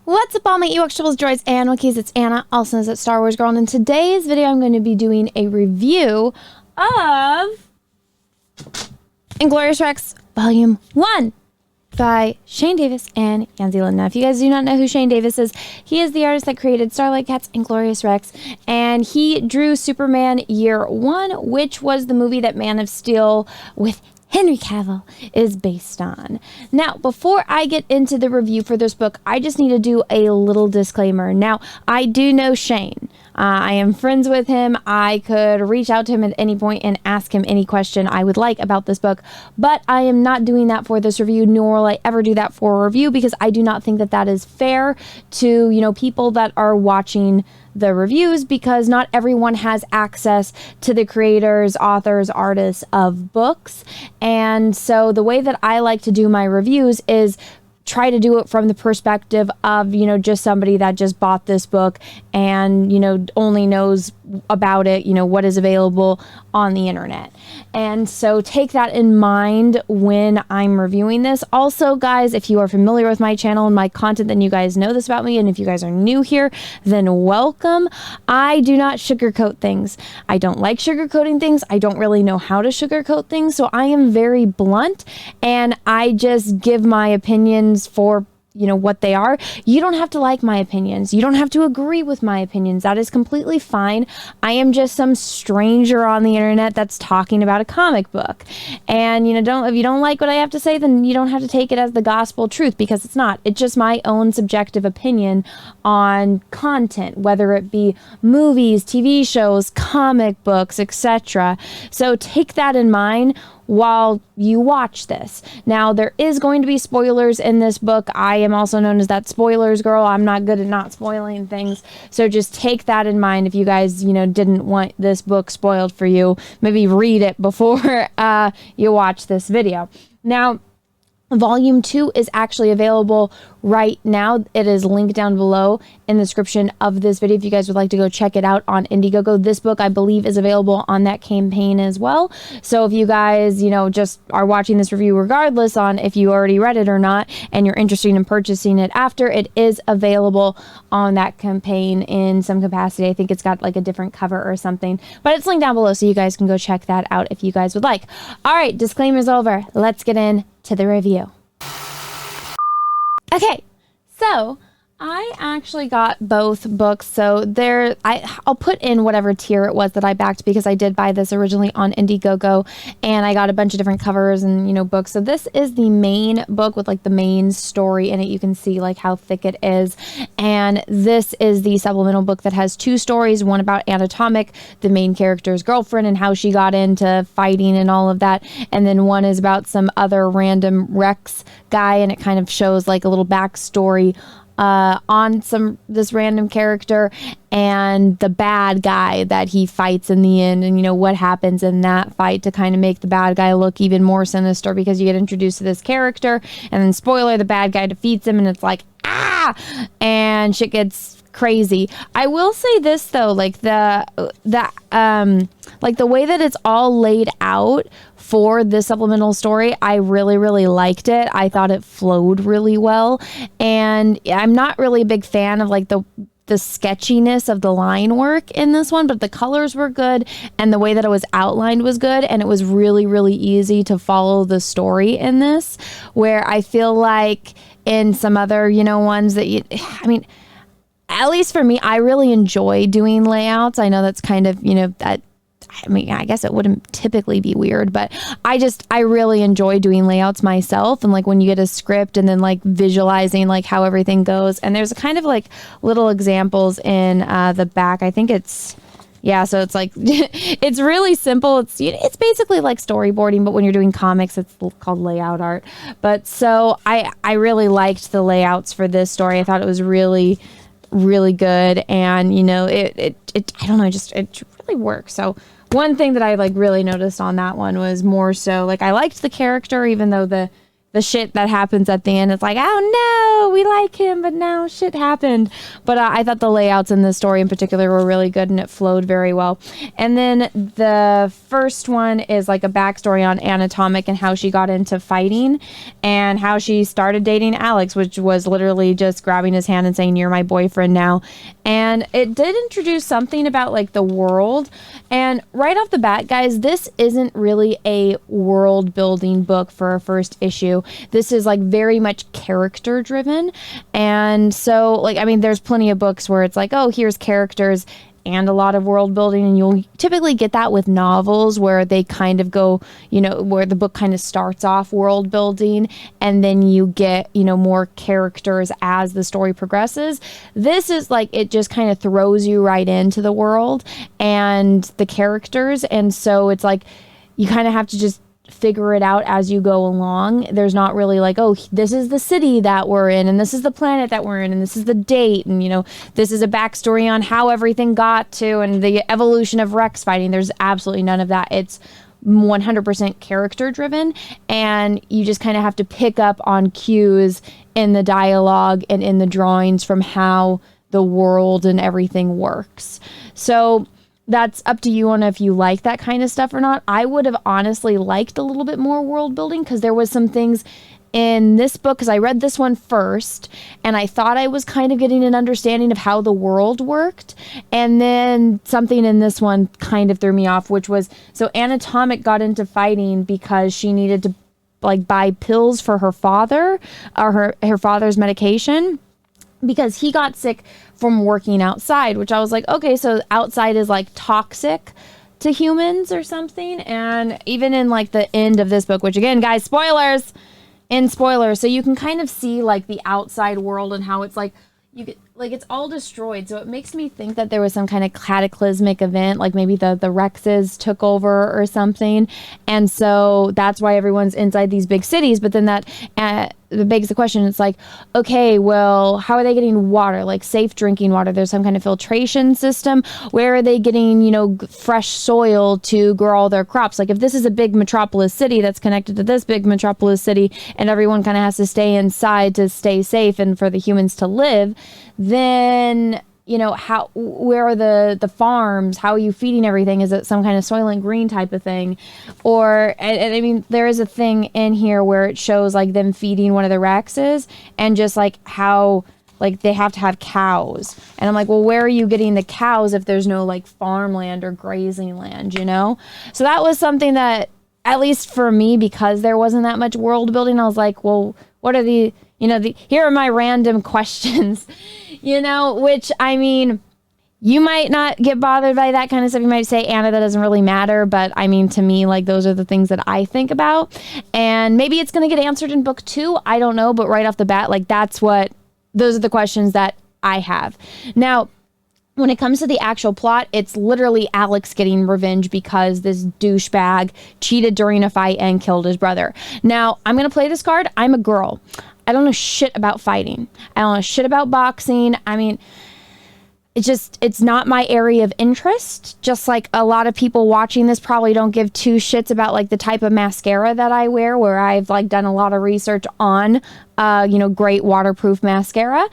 What's up, all my Ewoks, Tribbles, Droids, and Wookiees? It's Anna, also known as that Star Wars Girl, and in today's video I'm going to be doing a review of Inglorious Rex Volume 1 by Shane Davis and Yan Zealand. Now, if you guys do not know who Shane Davis is, he is the artist that created Starlight Cat's Inglorious Rex, and he drew Superman Year 1, which was the movie that Man of Steel with Henry Cavill is based on. Now, before I get into the review for this book, I just need to do a little disclaimer. Now, I do know Shane. I am friends with him. I could reach out to him at any point and ask him any question I would like about this book, but I am not doing that for this review, nor will I ever do that for a review, because I do not think that that is fair to, people that are watching the reviews, because not everyone has access to the creators, authors, artists of books. And so the way that I like to do my reviews is try to do it from the perspective of, just somebody that just bought this book and, only knows about it, what is available on the internet. And so take that in mind when I'm reviewing this. Also, guys, if you are familiar with my channel and my content, then you guys know this about me. And if you guys are new here, then welcome. I do not sugarcoat things. I don't like sugarcoating things. I don't really know how to sugarcoat things. So I am very blunt, and I just give my opinions for what they are. You don't have to like my opinions. You don't have to agree with my opinions. That is completely fine. I am just some stranger on the internet that's talking about a comic book. And if you don't like what I have to say, then you don't have to take it as the gospel truth, because it's not. It's just my own subjective opinion on content, whether it be movies, TV shows, comic books, etc. So take that in mind while you watch this. Now, there is going to be spoilers in this book. I am also known as that spoilers girl. I'm not good at not spoiling things. So just take that in mind. If you guys, didn't want this book spoiled for you, maybe read it before you watch this video. Now, Volume 2 is actually available right now. It is linked down below in the description of this video if you guys would like to go check it out on Indiegogo. This book, I believe, is available on that campaign as well. So if you guys, just are watching this review regardless on if you already read it or not, and you're interested in purchasing it after, it is available on that campaign in some capacity. I think it's got like a different cover or something, but it's linked down below so you guys can go check that out if you guys would like. All right, disclaimer's over. Let's get into the review. Okay, so I actually got both books. So I'll put in whatever tier it was that I backed, because I did buy this originally on Indiegogo, and I got a bunch of different covers and books. So this is the main book with like the main story in it. You can see like how thick it is. And this is the supplemental book that has two stories, one about Anatomic, the main character's girlfriend, and how she got into fighting and all of that. And then one is about some other random Rex guy, and it kind of shows like a little backstory on this random character and the bad guy that he fights in the end, and what happens in that fight to kind of make the bad guy look even more sinister, because you get introduced to this character, and then spoiler, the bad guy defeats him, and it's like and shit gets crazy. I will say this though, like the way that it's all laid out for this supplemental story, I really, really liked it. I thought it flowed really well, and I'm not really a big fan of like the sketchiness of the line work in this one, but the colors were good, and the way that it was outlined was good, and it was really, really easy to follow the story in this, where I feel like in some other, ones that at least for me, I really enjoy doing layouts. I know that's kind of, I guess it wouldn't typically be weird, but I really enjoy doing layouts myself. And like when you get a script and then like visualizing like how everything goes. And there's kind of like little examples in the back. I think it's, so it's like, it's really simple. It's basically like storyboarding, but when you're doing comics, it's called layout art. But so I really liked the layouts for this story. I thought it was really, really good. And, it I don't know, it really works. So one thing that I like really noticed on that one was more so like I liked the character, even though the the shit that happens at the end. It's like, oh no, we like him, but now shit happened. But I thought the layouts in this story in particular were really good, and it flowed very well. And then the first one is like a backstory on Anatomic and how she got into fighting and how she started dating Alex, which was literally just grabbing his hand and saying, you're my boyfriend now. And it did introduce something about like the world. And right off the bat, guys, this isn't really a world building book for a first issue. This is like very much character driven. And so like, I mean, there's plenty of books where it's like, oh, here's characters and a lot of world building. And you'll typically get that with novels where they kind of go, you know, where the book kind of starts off world building and then you get, you know, more characters as the story progresses. This is like, it just kind of throws you right into the world and the characters. And so it's like, you kind of have to just figure it out as you go along. There's not really like, oh, this is the city that we're in, and this is the planet that we're in, and this is the date, and you know, this is a backstory on how everything got to and the evolution of Rex fighting. There's absolutely none of that. It's 100% character driven, and you just kind of have to pick up on cues in the dialogue and in the drawings from how the world and everything works. So that's up to you on if you like that kind of stuff or not. I would have honestly liked a little bit more world building because there was some things in this book, because I read this one first and I thought I was kind of getting an understanding of how the world worked. And then something in this one kind of threw me off, which was, so Anatomic got into fighting because she needed to like buy pills for her father, or her father's medication, because he got sick from working outside, which I was like, okay, so outside is like toxic to humans or something. And even in like the end of this book, which again, guys, spoilers, so you can kind of see like the outside world and how it's like, you get like, it's all destroyed. So it makes me think that there was some kind of cataclysmic event, like maybe the Rexes took over or something. And so that's why everyone's inside these big cities. But then that begs the question. It's like, okay, well, how are they getting water, like safe drinking water? There's some kind of filtration system. Where are they getting, you know, fresh soil to grow all their crops? Like if this is a big metropolis city that's connected to this big metropolis city and everyone kind of has to stay inside to stay safe and for the humans to live, then, you know, where are the farms? How are you feeding everything? Is it some kind of Soylent Green type of thing? Or, and I mean, there is a thing in here where it shows like them feeding one of the Rexes and just like how like they have to have cows. And I'm like, well, where are you getting the cows if there's no like farmland or grazing land, you know? So that was something that, at least for me, because there wasn't that much world building, I was like, well, what are the, you know, here are my random questions, you know, which, I mean, you might not get bothered by that kind of stuff. You might say, Anna, that doesn't really matter. But I mean, to me, like, those are the things that I think about. And maybe it's going to get answered in book 2. I don't know. But right off the bat, like, those are the questions that I have. Now, when it comes to the actual plot, it's literally Alex getting revenge because this douchebag cheated during a fight and killed his brother. Now, I'm going to play this card. I'm a girl. I don't know shit about fighting. I don't know shit about boxing. I mean, it's not my area of interest. Just like a lot of people watching this probably don't give two shits about like the type of mascara that I wear, where I've like done a lot of research on, you know, great waterproof mascara.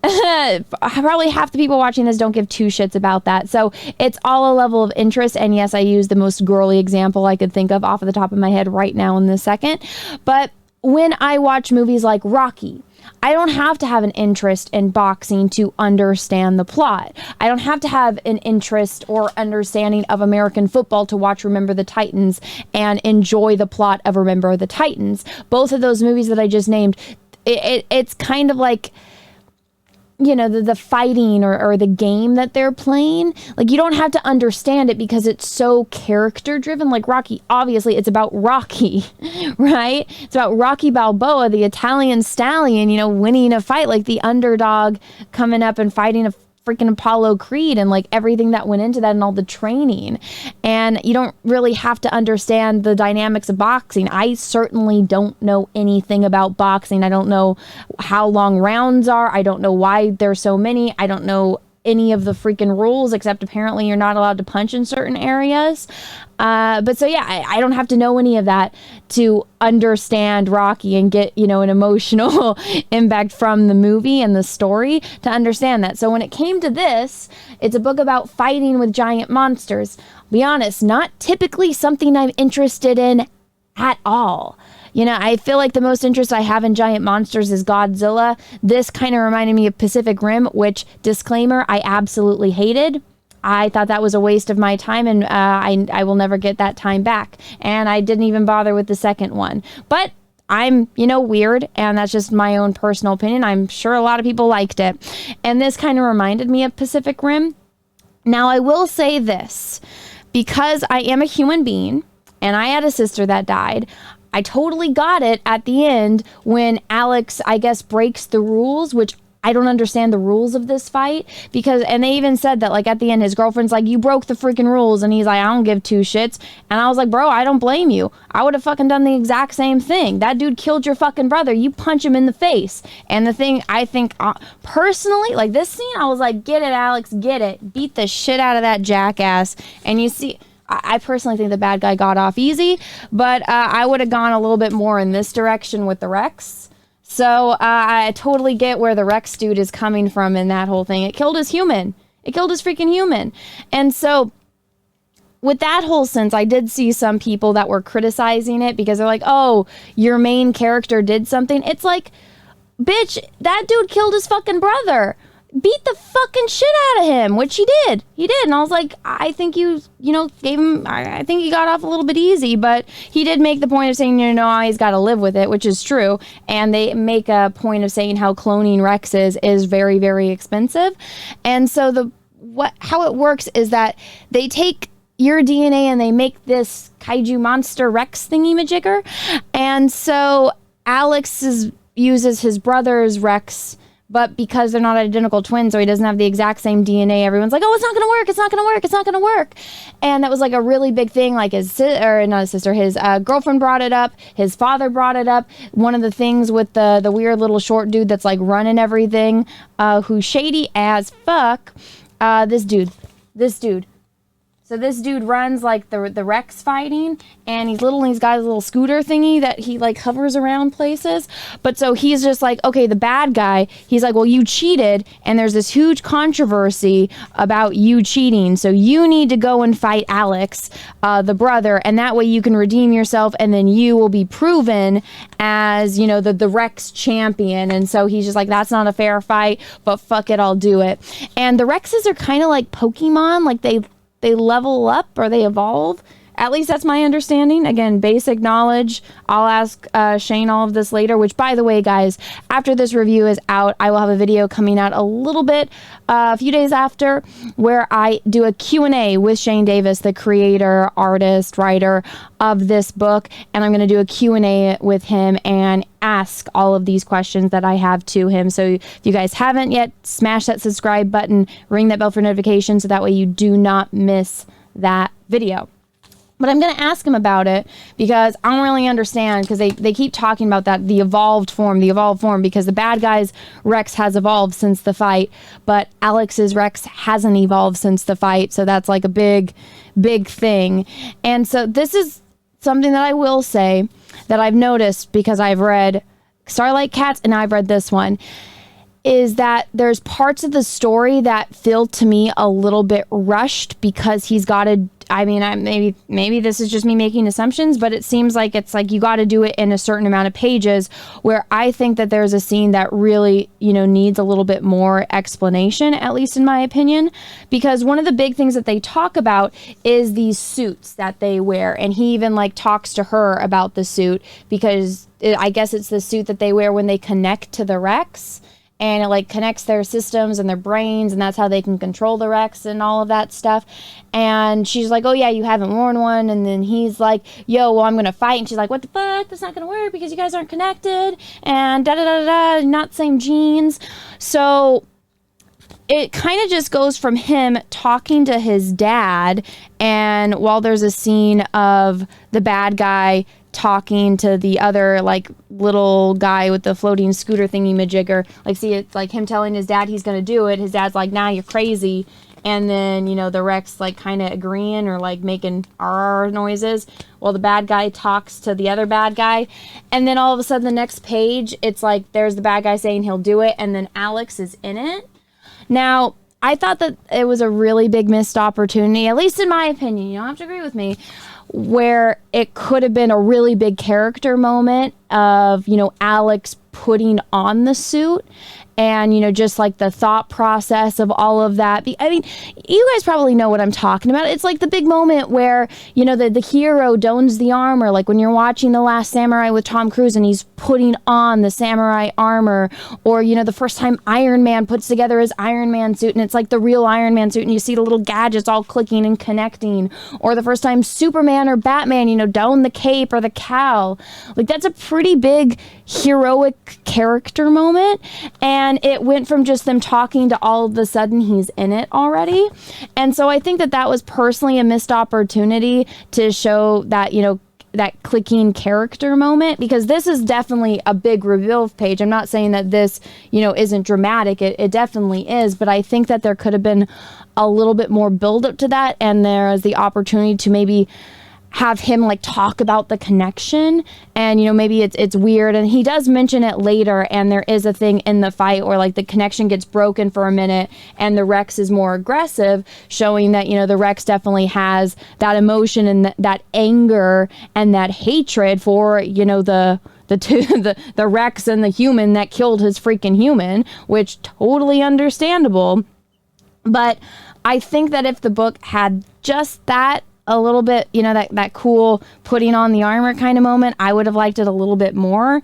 Probably half the people watching this don't give two shits about that. So it's all a level of interest. And yes, I use the most girly example I could think of off of the top of my head right now in this second. But when I watch movies like Rocky, I don't have to have an interest in boxing to understand the plot. I don't have to have an interest or understanding of American football to watch Remember the Titans and enjoy the plot of Remember the Titans. Both of those movies that I just named, it's kind of like, you know, the fighting or the game that they're playing. Like, you don't have to understand it because it's so character driven. Like Rocky, obviously it's about Rocky, right? It's about Rocky Balboa, the Italian stallion, you know, winning a fight, like the underdog coming up and fighting a freaking Apollo Creed and like everything that went into that and all the training. And you don't really have to understand the dynamics of boxing. I certainly don't know anything about boxing. I don't know how long rounds are. I don't know why there's so many. I don't know any of the freaking rules, except apparently you're not allowed to punch in certain areas. But so yeah, I don't have to know any of that to understand Rocky and get, you know, an emotional impact from the movie and the story to understand that. So when it came to this, it's a book about fighting with giant monsters. I'll be honest, not typically something I'm interested in at all. You know, I feel like the most interest I have in giant monsters is Godzilla. This kind of reminded me of Pacific Rim, which, disclaimer, I absolutely hated. I thought that was a waste of my time, and I will never get that time back. And I didn't even bother with the second one. But I'm, you know, weird, and that's just my own personal opinion. I'm sure a lot of people liked it. And this kind of reminded me of Pacific Rim. Now, I will say this. Because I am a human being, and I had a sister that died, I totally got it at the end when Alex, I guess, breaks the rules, which I don't understand the rules of this fight, because, and they even said that, like, at the end, his girlfriend's like, you broke the freaking rules, and he's like, I don't give two shits, and I was like, bro, I don't blame you. I would have fucking done the exact same thing. That dude killed your fucking brother. You punch him in the face. And the thing, I think, personally, like, this scene, I was like, get it, Alex, get it. Beat the shit out of that jackass. And you see, I personally think the bad guy got off easy, but I would have gone a little bit more in this direction with the Rex. So I totally get where the Rex dude is coming from in that whole thing. It killed his human. It killed his freaking human. And so with that whole sense, I did see some people that were criticizing it because they're like, oh, your main character did something. It's like, bitch, that dude killed his fucking brother. Beat the fucking shit out of him, which he did. He did. And I was like, I think you know, gave him, I think he got off a little bit easy, but he did make the point of saying, you know, he's got to live with it, which is true. And they make a point of saying how cloning Rexes is very, very expensive. And so how it works is that they take your DNA and they make this kaiju monster Rex thingy-majigger. And so Alex uses his brother's Rex, but because they're not identical twins, so he doesn't have the exact same DNA, everyone's like, oh, it's not going to work. It's not going to work. It's not going to work. And that was like a really big thing. Like his girlfriend brought it up. His father brought it up. One of the things with the weird little short dude that's like running everything, who's shady as fuck. This dude. So this dude runs like the Rex fighting, and he's little and he's got his little scooter thingy that he like hovers around places. But so he's just like, okay, the bad guy, he's like, well, you cheated, and there's this huge controversy about you cheating. So you need to go and fight Alex, the brother, and that way you can redeem yourself, and then you will be proven as, you know, the Rex champion. And so he's just like, that's not a fair fight, but fuck it, I'll do it. And the Rexes are kind of like Pokemon, like they level up or they evolve. At least that's my understanding. Again, basic knowledge. I'll ask Shane all of this later, which, by the way, guys, after this review is out, I will have a video coming out a little bit, a few days after, where I do a Q&A with Shane Davis, the creator, artist, writer of this book. And I'm going to do a Q&A with him and ask all of these questions that I have to him. So if you guys haven't yet, smash that subscribe button, ring that bell for notifications, so that way you do not miss that video. But I'm going to ask him about it because I don't really understand, because they keep talking about that, the evolved form, because the bad guy's Rex has evolved since the fight, but Alex's Rex hasn't evolved since the fight. So that's like a big, big thing. And so this is something that I will say that I've noticed, because I've read Starlight Cats and I've read this one, is that there's parts of the story that feel to me a little bit rushed, because he's got to, I mean, maybe this is just me making assumptions, but it seems like it's like you got to do it in a certain amount of pages, where I think that there's a scene that really, you know, needs a little bit more explanation, at least in my opinion, because one of the big things that they talk about is these suits that they wear. And he even like talks to her about the suit, because I guess it's the suit that they wear when they connect to the Rex. And it like connects their systems and their brains, and that's how they can control the Rex and all of that stuff. And she's like, oh yeah, you haven't worn one. And then he's like, yo, well, I'm going to fight. And she's like, what the fuck? That's not going to work because you guys aren't connected. And da-da-da-da-da, not same genes. So it kind of just goes from him talking to his dad, and while there's a scene of the bad guy talking to the other like little guy with the floating scooter thingy majigger. Like, see, it's like him telling his dad he's gonna do it. His dad's like, nah, you're crazy. And then, you know, the Rex like kind of agreeing or like making R noises. Well, the bad guy talks to the other bad guy. And then all of a sudden the next page, it's like there's the bad guy saying he'll do it. And then Alex is in it. Now, I thought that it was a really big missed opportunity, at least in my opinion. You don't have to agree with me, where it could have been a really big character moment of, you know, Alex putting on the suit. And, you know, just like the thought process of all of that. I mean, you guys probably know what I'm talking about. It's like the big moment where, you know, the hero dons the armor. Like when you're watching The Last Samurai with Tom Cruise and he's putting on the samurai armor. Or, you know, the first time Iron Man puts together his Iron Man suit and it's like the real Iron Man suit and you see the little gadgets all clicking and connecting. Or the first time Superman or Batman, you know, don the cape or the cowl. Like that's a pretty big heroic character moment. And it went from just them talking to all of a sudden he's in it already. And so I think that that was personally a missed opportunity to show that, you know, that clicking character moment, because this is definitely a big reveal page. I'm not saying that this, you know, isn't dramatic. It definitely is. But I think that there could have been a little bit more build up to that. And there is the opportunity to maybe have him like talk about the connection, and you know, maybe it's weird, and he does mention it later, and there is a thing in the fight where like the connection gets broken for a minute and the Rex is more aggressive, showing that, you know, the Rex definitely has that emotion and that anger and that hatred for, you know, the Rex and the human that killed his freaking human, which totally understandable. But I think that if the book had just that a little bit, you know, that cool putting on the armor kind of moment, I would have liked it a little bit more.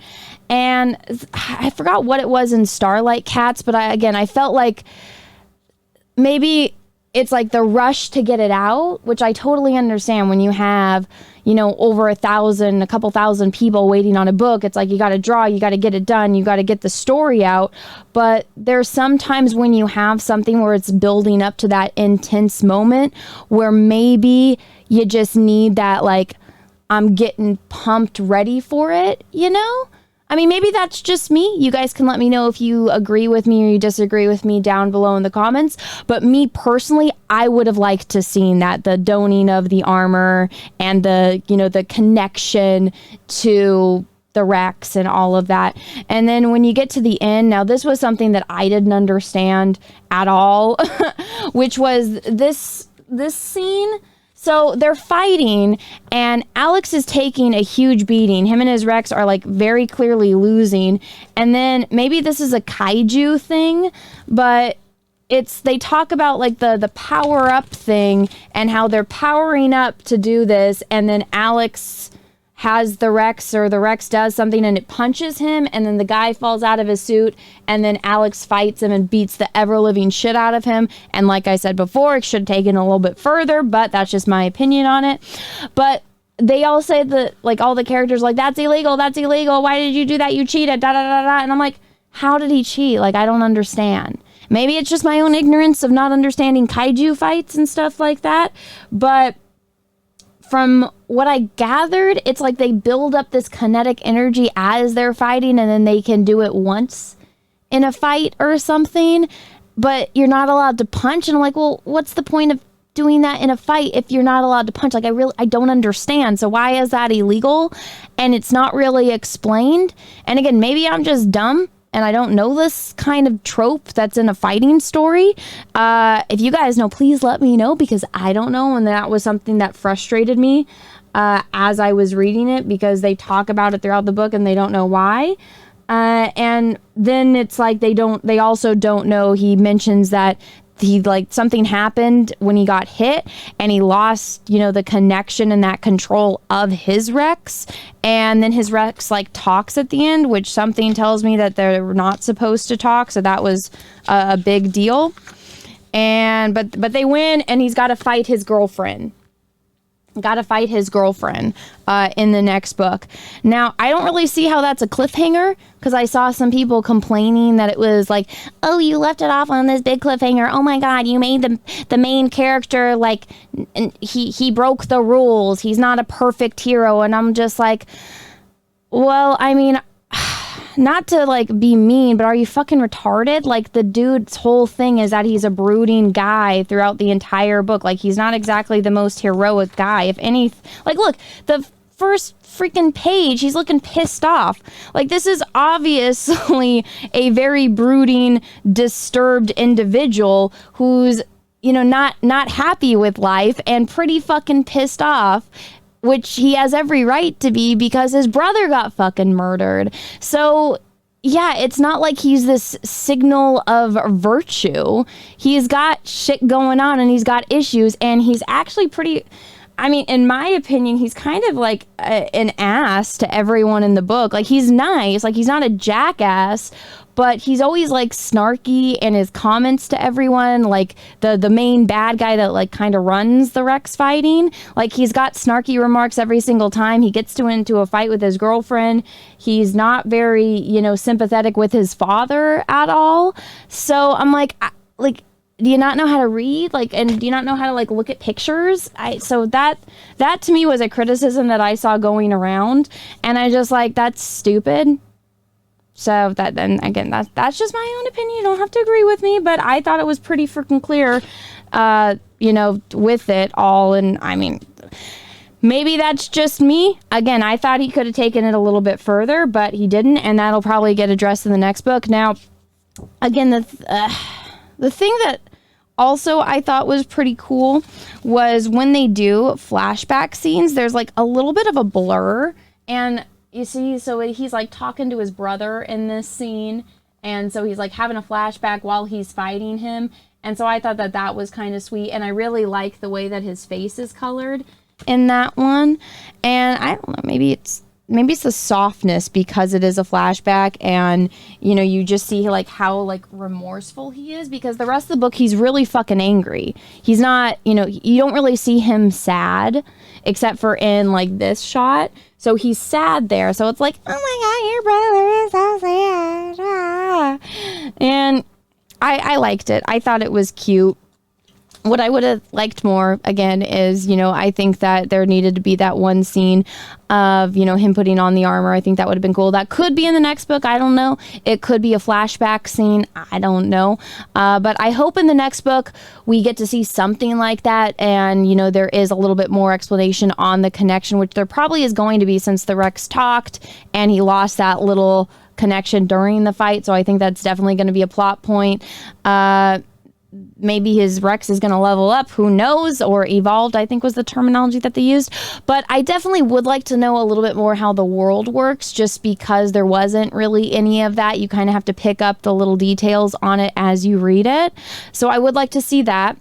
And I forgot what it was in Starlight Cats, but I felt like maybe it's like the rush to get it out, which I totally understand when you have, you know, over a couple thousand people waiting on a book. It's like you got to draw, you got to get it done, you got to get the story out. But there's sometimes when you have something where it's building up to that intense moment where maybe you just need that, like, I'm getting pumped ready for it, you know? I mean, maybe that's just me. You guys can let me know if you agree with me or you disagree with me down below in the comments. But me personally, I would have liked to seen that, the donning of the armor and the, you know, the connection to the Rex and all of that. And then when you get to the end, now this was something that I didn't understand at all, which was this scene. So they're fighting and Alex is taking a huge beating. Him and his Rex are like very clearly losing. And then maybe this is a kaiju thing, but they talk about like the power up thing and how they're powering up to do this. And then Alex has the Rex, or the Rex does something and it punches him, and then the guy falls out of his suit, and then Alex fights him and beats the ever-living shit out of him. And like I said before, it should have taken a little bit further, but that's just my opinion on it. But they all say that, like, all the characters, like, that's illegal, why did you do that, you cheated, da da da da. And I'm like, how did he cheat? Like, I don't understand. Maybe it's just my own ignorance of not understanding kaiju fights and stuff like that, but from what I gathered, it's like they build up this kinetic energy as they're fighting, and then they can do it once in a fight or something, but you're not allowed to punch. And I'm like, well, what's the point of doing that in a fight if you're not allowed to punch? Like, I don't understand. So why is that illegal? And it's not really explained. And again, maybe I'm just dumb and I don't know this kind of trope that's in a fighting story. If you guys know, please let me know, because I don't know. And that was something that frustrated me as I was reading it, because they talk about it throughout the book and they don't know why. And then it's like they also don't know. He mentions that something happened when he got hit and he lost, you know, the connection and that control of his Rex. And then his Rex talks at the end, which something tells me that they're not supposed to talk. So that was a big deal. And, but they win, and he's got to fight his girlfriend. got to fight his girlfriend in the next book. Now, I don't really see how that's a cliffhanger, because I saw some people complaining that it was like, oh, you left it off on this big cliffhanger. Oh my God, you made the main character like he broke the rules. He's not a perfect hero. And I'm just like, well, I mean, not to like be mean, but are you fucking retarded? Like, the dude's whole thing is that he's a brooding guy throughout the entire book. Like, he's not exactly the most heroic guy. If any, like, look, the first freaking page, he's looking pissed off. Like, this is obviously a very brooding, disturbed individual who's, you know, not happy with life and pretty fucking pissed off, which he has every right to be because his brother got fucking murdered. So, yeah, it's not like he's this signal of virtue. He's got shit going on and he's got issues, and he's actually pretty... I mean, in my opinion, he's kind of like an ass to everyone in the book. Like, he's nice. Like, he's not a jackass, but he's always like snarky in his comments to everyone. Like, the main bad guy that like kind of runs the Rex fighting. Like, he's got snarky remarks every single time he gets into a fight with his girlfriend. He's not very, you know, sympathetic with his father at all. So I'm like, do you not know how to read? Like, and do you not know how to like look at pictures? So that to me was a criticism that I saw going around, and I just like, that's stupid. So that, then again, that's just my own opinion. You don't have to agree with me, but I thought it was pretty freaking clear, you know, with it all. And I mean, maybe that's just me. Again, I thought he could have taken it a little bit further, but he didn't, and that'll probably get addressed in the next book. Now, again, the thing that also I thought was pretty cool was when they do flashback scenes, there's like a little bit of a blur, and you see, so he's like talking to his brother in this scene, and so he's like having a flashback while he's fighting him, and so I thought that was kind of sweet, and I really like the way that his face is colored in that one. And I don't know, maybe it's the softness because it is a flashback, and you know, you just see like how like remorseful he is, because the rest of the book he's really fucking angry. He's not, you know, you don't really see him sad except for in like this shot. So he's sad there. So it's like, oh my God, your brother is so sad. Ah. And I liked it. I thought it was cute. What I would have liked more, again, is, you know, I think that there needed to be that one scene of, you know, him putting on the armor. I think that would have been cool. That could be in the next book. I don't know. It could be a flashback scene. I don't know. But I hope in the next book we get to see something like that. And, you know, there is a little bit more explanation on the connection, which there probably is going to be, since the Rex talked and he lost that little connection during the fight. So I think that's definitely going to be a plot point. Maybe his Rex is going to level up, who knows, or evolved, I think was the terminology that they used. But I definitely would like to know a little bit more how the world works, just because there wasn't really any of that. You kind of have to pick up the little details on it as you read it. So I would like to see that.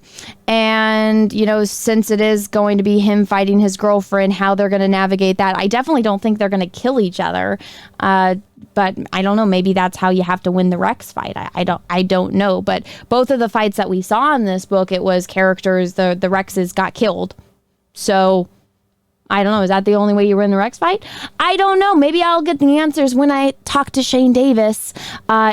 And, you know, since it is going to be him fighting his girlfriend, how they're going to navigate that. I definitely don't think they're going to kill each other. But I don't know, maybe that's how you have to win the Rex fight. I don't know. But both of the fights that we saw in this book, it was characters, the Rexes got killed. So I don't know. Is that the only way you win the Rex fight? I don't know. Maybe I'll get the answers when I talk to Shane Davis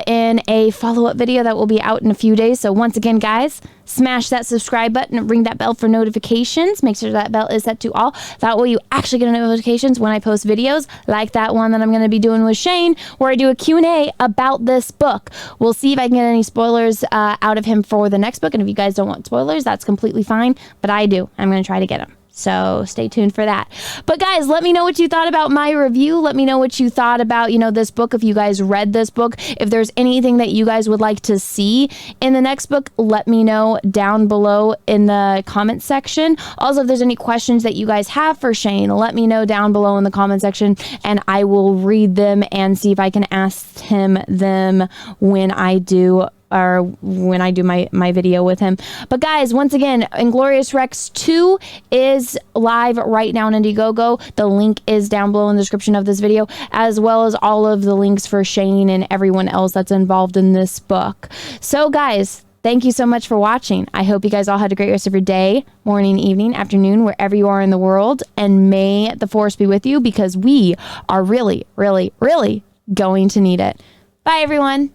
in a follow-up video that will be out in a few days. So once again, guys, smash that subscribe button and ring that bell for notifications. Make sure that bell is set to all. That way you actually get notifications when I post videos like that one that I'm going to be doing with Shane, where I do a Q&A about this book. We'll see if I can get any spoilers out of him for the next book. And if you guys don't want spoilers, that's completely fine. But I do. I'm going to try to get them. So stay tuned for that. But guys, let me know what you thought about my review. Let me know what you thought about, you know, this book. If you guys read this book, if there's anything that you guys would like to see in the next book, let me know down below in the comment section. Also, if there's any questions that you guys have for Shane, let me know down below in the comment section, and I will read them and see if I can ask him them when I do my video with him. But guys, once again, Inglorious Rex 2 is live right now on Indiegogo. The link is down below in the description of this video, as well as all of the links for Shane and everyone else that's involved in this book. So guys, Thank you so much for watching. I hope you guys all had a great rest of your day, morning, evening, afternoon, wherever you are in the world. And may the force be with you, because we are really, really, really going to need it. Bye, everyone.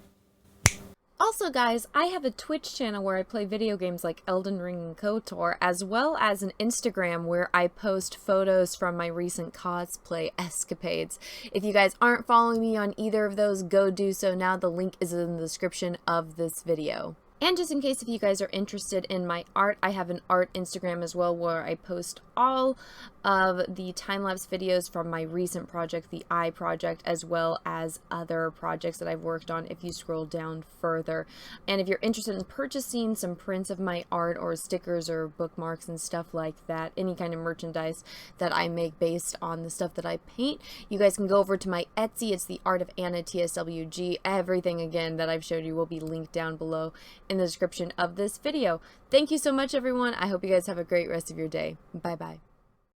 Also, guys, I have a Twitch channel where I play video games like Elden Ring and KOTOR, as well as an Instagram where I post photos from my recent cosplay escapades. If you guys aren't following me on either of those, go do so now. The link is in the description of this video. And just in case if you guys are interested in my art, I have an art Instagram as well where I post all of the time-lapse videos from my recent project, the Eye project, as well as other projects that I've worked on if you scroll down further. And if you're interested in purchasing some prints of my art or stickers or bookmarks and stuff like that, any kind of merchandise that I make based on the stuff that I paint, you guys can go over to my Etsy. It's the Art of Anna TSWG. Everything again that I've showed you will be linked down below in the description of this video. Thank you so much, everyone. I hope you guys have a great rest of your day. Bye bye.